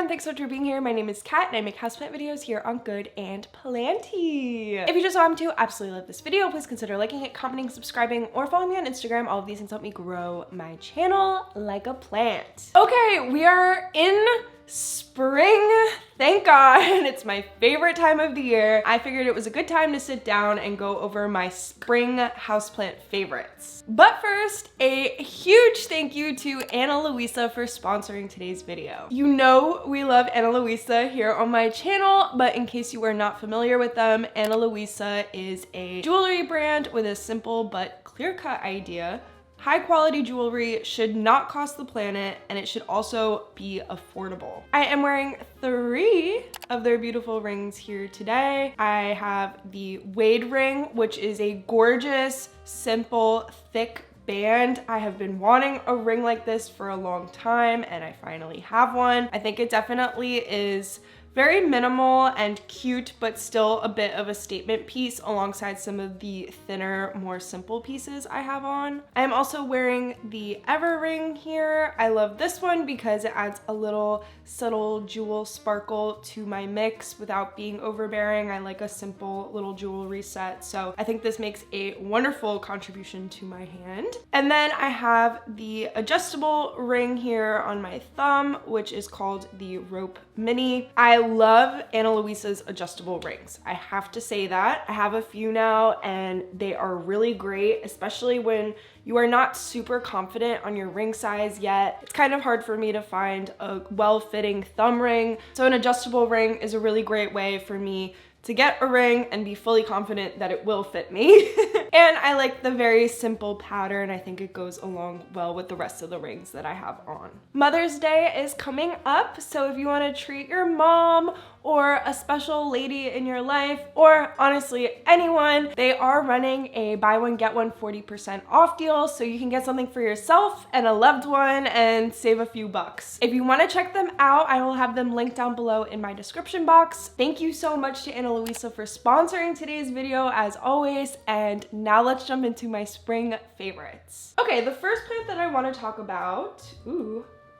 everyone, thanks so much for being here. My name is Kat and I make houseplant videos here on Good and Planty. If you just want to absolutely love this video, please consider liking it, commenting, subscribing, or following me on Instagram. All of these things help me grow my channel like a plant. Okay, we are in spring. Thank God. It's my favorite time of the year. I figured it was a good time to sit down and go over my spring houseplant favorites. But first, a huge thank you to Ana Luisa for sponsoring today's video. You know we love Ana Luisa here on my channel, but in case you are not familiar with them, Ana Luisa is a jewelry brand with a simple but clear-cut idea. High quality jewelry should not cost the planet, and it should also be affordable. I am wearing 3 of their beautiful rings here today. I have the Wade ring, which is a gorgeous, simple, thick band. I have been wanting a ring like this for a long time, and I finally have one. I think it definitely is very minimal and cute, but still a bit of a statement piece alongside some of the thinner, more simple pieces I have on. I'm also wearing the Ever ring here. I love this one because it adds a little subtle jewel sparkle to my mix without being overbearing. I like a simple little jewelry set, so I think this makes a wonderful contribution to my hand. And then I have the adjustable ring here on my thumb, which is called the Rope Mini. I love Ana Luisa's adjustable rings. I have to say that. I have a few now and they are really great, especially when you are not super confident on your ring size yet. It's kind of hard for me to find a well-fitting thumb ring. So an adjustable ring is a really great way for me to get a ring and be fully confident that it will fit me. And I like the very simple pattern. I think it goes along well with the rest of the rings that I have on. Mother's Day is coming up, so if you want to treat your mom or a special lady in your life, or honestly anyone, they are running a buy one get one 40% off deal, so you can get something for yourself and a loved one and save a few bucks. If you want to check them out, I will have them linked down below in my description box. Thank you so much to Ana Luisa for sponsoring today's video as always, and now let's jump into my spring favorites. Okay, the first plant that I want to talk about,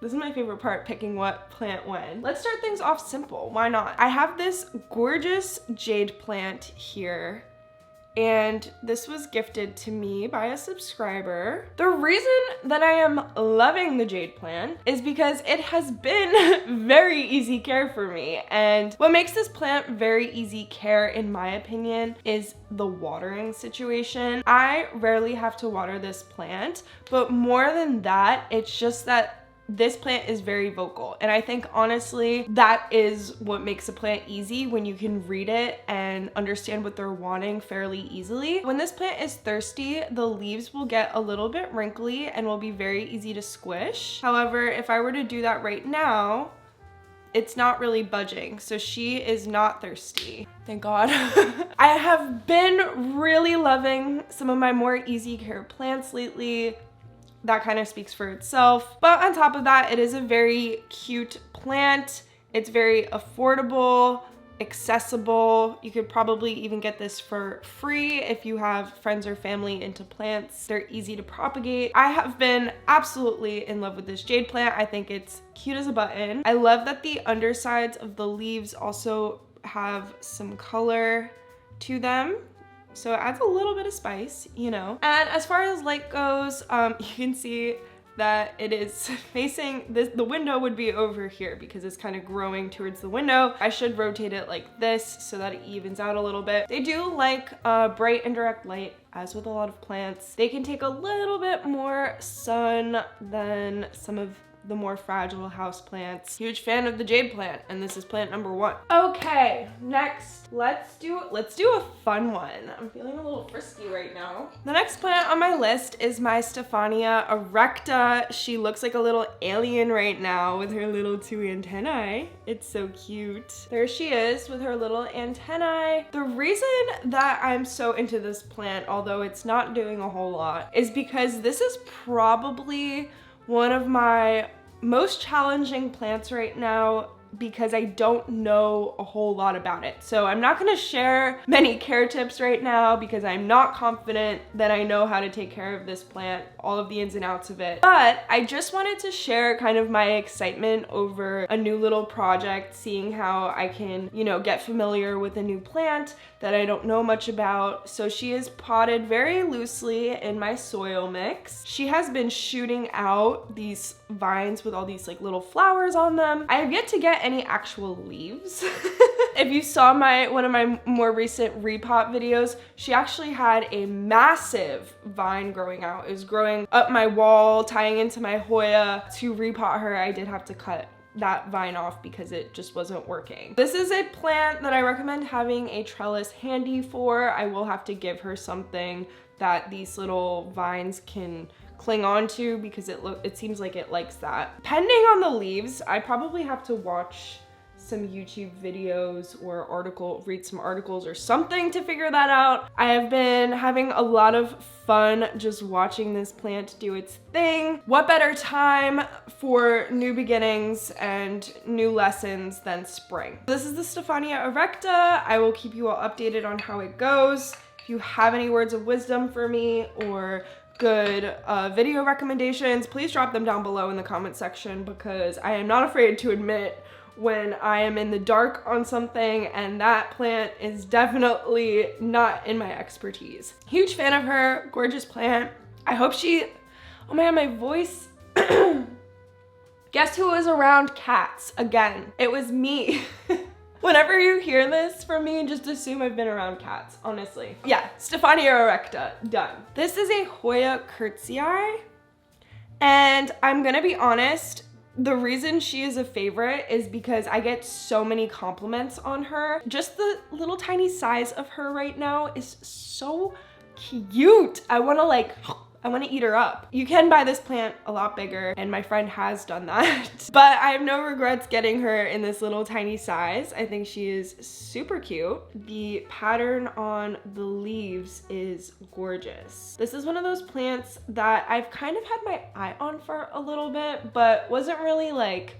this is my favorite part, picking what plant when. Let's start things off simple, why not? I have this gorgeous jade plant here, and this was gifted to me by a subscriber. The reason that I am loving the jade plant is because it has been very easy care for me. And what makes this plant very easy care, in my opinion, is the watering situation. I rarely have to water this plant, but more than that, it's just that this plant is very vocal, and I think honestly that is what makes a plant easy, when you can read it and understand what they're wanting fairly easily. When this plant is thirsty, the leaves will get a little bit wrinkly and will be very easy to squish. However, if I were to do that right now, it's not really budging, so she is not thirsty. Thank God. I have been really loving some of my more easy care plants lately. That kind of speaks for itself. But on top of that, it is a very cute plant. It's very affordable, accessible. You could probably even get this for free if you have friends or family into plants. They're easy to propagate. I have been absolutely in love with this jade plant. I think it's cute as a button. I love that the undersides of the leaves also have some color to them, so it adds a little bit of spice, you know. And as far as light goes, you can see that it is facing this. The window would be over here because it's kind of growing towards the window. I should rotate it like this so that it evens out a little bit. They do like bright indirect light, as with a lot of plants. They can take a little bit more sun than some of the more fragile house plants. Huge fan of the jade plant, and this is plant number 1. Okay, next, let's do a fun one. I'm feeling a little frisky right now. The next plant on my list is my STEPHANIA erecta. She looks like a little alien right now with her little 2 antennae. It's so cute. There she is with her little antennae. The reason that I'm so into this plant, although it's not doing a whole lot, is because this is probably one of my most challenging plants right now because I don't know a whole lot about it. So I'm not gonna share many care tips right now because I'm not confident that I know how to take care of this plant, all of the ins and outs of it. But I just wanted to share kind of my excitement over a new little project, seeing how I can, you know, get familiar with a new plant that I don't know much about. So she is potted very loosely in my soil mix. She has been shooting out these vines with all these like little flowers on them. I have yet to get any actual leaves. If you saw one of my more recent repot videos, she actually had a massive vine growing out. It was growing up my wall, tying into my Hoya. To repot her, I did have to cut that vine off because it just wasn't working. This is a plant that I recommend having a trellis handy for. I will have to give her something that these little vines can cling on to because it seems like it likes that. Depending on the leaves, I probably have to watch some YouTube videos or read some articles or something to figure that out. I have been having a lot of fun just watching this plant do its thing. What better time for new beginnings and new lessons than spring? This is the STEPHANIA erecta. I will keep you all updated on how it goes. If you have any words of wisdom for me or good video recommendations, please drop them down below in the comment section because I am not afraid to admit when I am in the dark on something, and that plant is definitely not in my expertise. Huge fan of her, gorgeous plant. I hope she, oh man, my voice. Guess who was around cats again? It was me. Whenever you hear this from me, just assume I've been around cats, honestly. Yeah, STEPHANIA erecta, done. This is a HOYA CURTISII, and I'm gonna be honest, the reason she is a favorite is because I get so many compliments on her. Just the little tiny size of her right now is so cute. I wanna eat her up. You can buy this plant a lot bigger, and my friend has done that. But I have no regrets getting her in this little tiny size. I think she is super cute. The pattern on the leaves is gorgeous. This is one of those plants that I've kind of had my eye on for a little bit, but wasn't really like,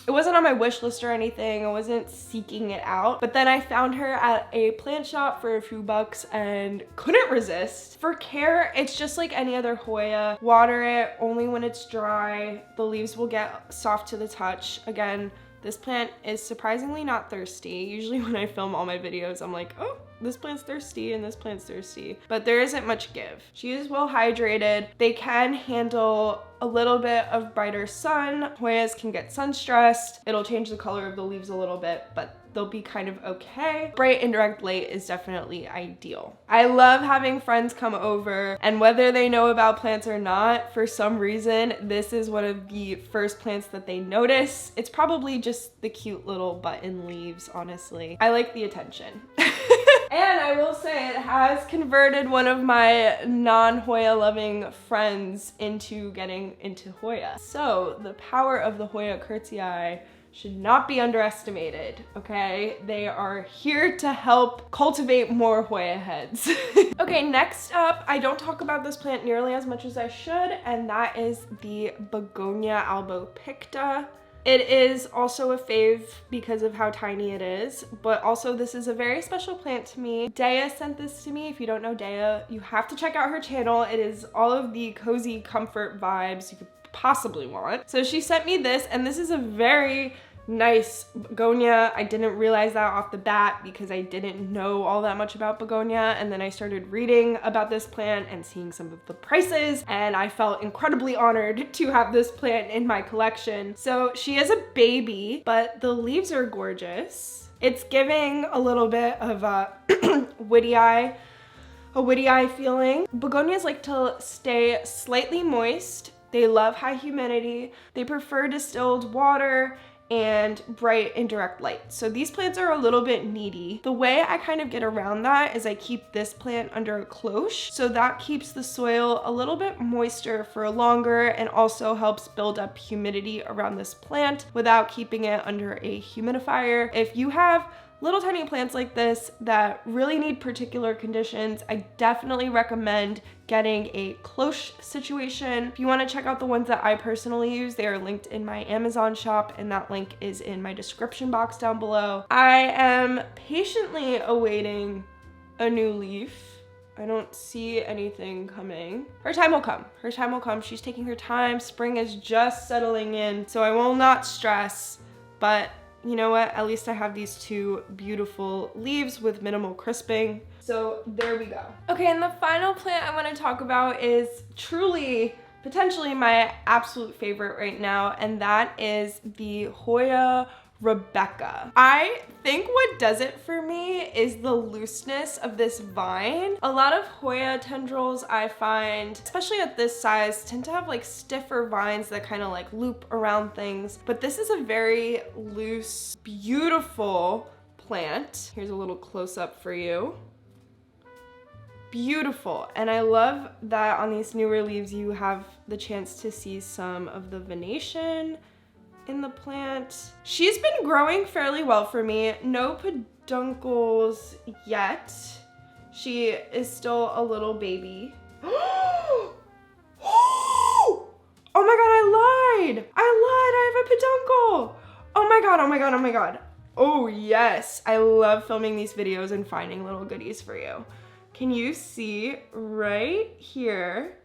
it wasn't on my wish list or anything. I wasn't seeking it out. But then I found her at a plant shop for a few bucks and couldn't resist. For care, it's just like any other Hoya. Water it only when it's dry. The leaves will get soft to the touch. Again, this plant is surprisingly not thirsty. Usually when I film all my videos, I'm like, oh, this plant's thirsty and this plant's thirsty. But there isn't much give. She is well hydrated. They can handle a little bit of brighter sun. Hoyas can get sun stressed. It'll change the color of the leaves a little bit, but they'll be kind of okay. Bright indirect light is definitely ideal. I love having friends come over, and whether they know about plants or not, for some reason, this is one of the first plants that they notice. It's probably just the cute little button leaves, honestly. I like the attention. And I will say it has converted one of my non-Hoya loving friends into getting into Hoya. So the power of the HOYA CURTISII should not be underestimated, okay? They are here to help cultivate more Hoya heads. Okay, next up, I don't talk about this plant nearly as much as I should, and that is the Begonia ALBOPICTA. It is also a fave because of how tiny it is, but also this is a very special plant to me. Dea sent this to me. If you don't know Dea, you have to check out her channel. It is all of the cozy comfort vibes you could possibly want. So she sent me this, and this is a very nice begonia. I didn't realize that off the bat because I didn't know all that much about begonia, and then I started reading about this plant and seeing some of the prices, and I felt incredibly honored to have this plant in my collection. So she is a baby, but the leaves are gorgeous. It's giving a little bit of a witty eye feeling. Begonias like to stay slightly moist. They love high humidity. They prefer distilled water and bright indirect light. So these plants are a little bit needy. The way I kind of get around that is I keep this plant under a cloche. So that keeps the soil a little bit moister for longer and also helps build up humidity around this plant without keeping it under a humidifier. If you have little tiny plants like this that really need particular conditions, I definitely recommend getting a cloche situation. If you want to check out the ones that I personally use, they are linked in my Amazon shop, and that link is in my description box down below. I am patiently awaiting a new leaf. I don't see anything coming. Her time will come. Her time will come. She's taking her time. Spring is just settling in, so I will not stress, but you know what? At least I have these two beautiful leaves with minimal crisping. So there we go. Okay, and the final plant I want to talk about is truly, potentially my absolute favorite right now, and that is the HOYA Rebecca. I think what does it for me is the looseness of this vine. A lot of Hoya tendrils I find, especially at this size, tend to have like stiffer vines that kind of like loop around things, but this is a very loose, beautiful plant. Here's a little close-up for you. Beautiful. And I love that on these newer leaves you have the chance to see some of the venation in the plant. She's been growing fairly well for me. No peduncles yet. She is still a little baby. Oh my god, I lied! I have a peduncle! Oh my god, oh my god, oh my god. Oh yes, I love filming these videos and finding little goodies for you. Can you see right here?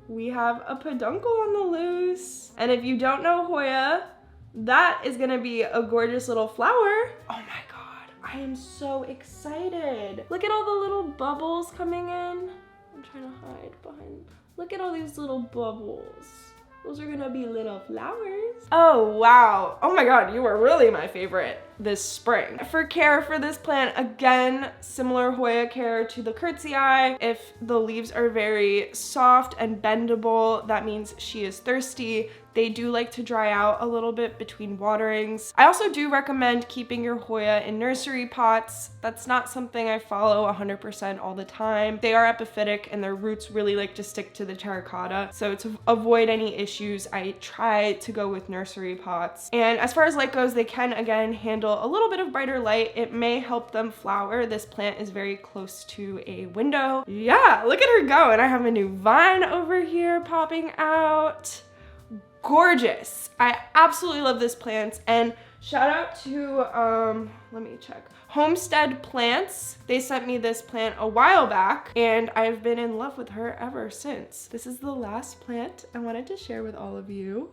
We have a peduncle on the loose. And if you don't know Hoya, that is gonna be a gorgeous little flower. Oh my god, I am so excited. Look at all the little bubbles coming in. I'm trying to hide behind. Look at all these little bubbles. Those are gonna be little flowers. Oh wow, oh my god, you are really my favorite this spring. For care for this plant, again, similar Hoya care to the CURTISII. If the leaves are very soft and bendable, that means she is thirsty. They do like to dry out a little bit between waterings. I also do recommend keeping your Hoya in nursery pots. That's not something I follow 100% all the time. They are epiphytic and their roots really like to stick to the terracotta. So to avoid any issues, I try to go with nursery pots. And as far as light goes, they can again handle a little bit of brighter light. It may help them flower. This plant is very close to a window. Yeah, look at her go. And I have a new vine over here popping out. Gorgeous. I absolutely love this plant, and shout out to let me check, Homestead Plants. They sent me this plant a while back and I've been in love with her ever since. This is the last plant I wanted to share with all of you.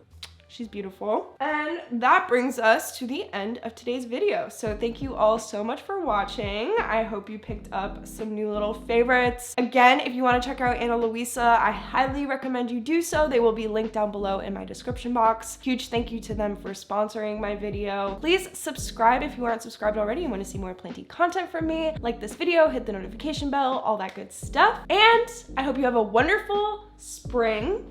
She's beautiful. And that brings us to the end of today's video. So thank you all so much for watching. I hope you picked up some new little favorites. Again, if you want to check out Ana Luisa, I highly recommend you do so. They will be linked down below in my description box. Huge thank you to them for sponsoring my video. Please subscribe if you aren't subscribed already and want to see more Planty content from me. Like this video, hit the notification bell, all that good stuff. And I hope you have a wonderful spring.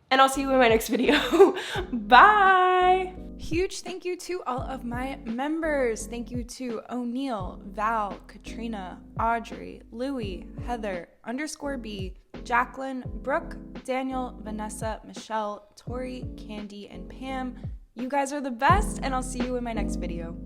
And I'll see you in my next video. Bye. Huge thank you to all of my members. Thank you to O'Neill, Val, Katrina, Audrey, Louie, Heather, _B, Jacqueline, Brooke, Daniel, Vanessa, Michelle, Tori, Candy, and Pam. You guys are the best, and I'll see you in my next video.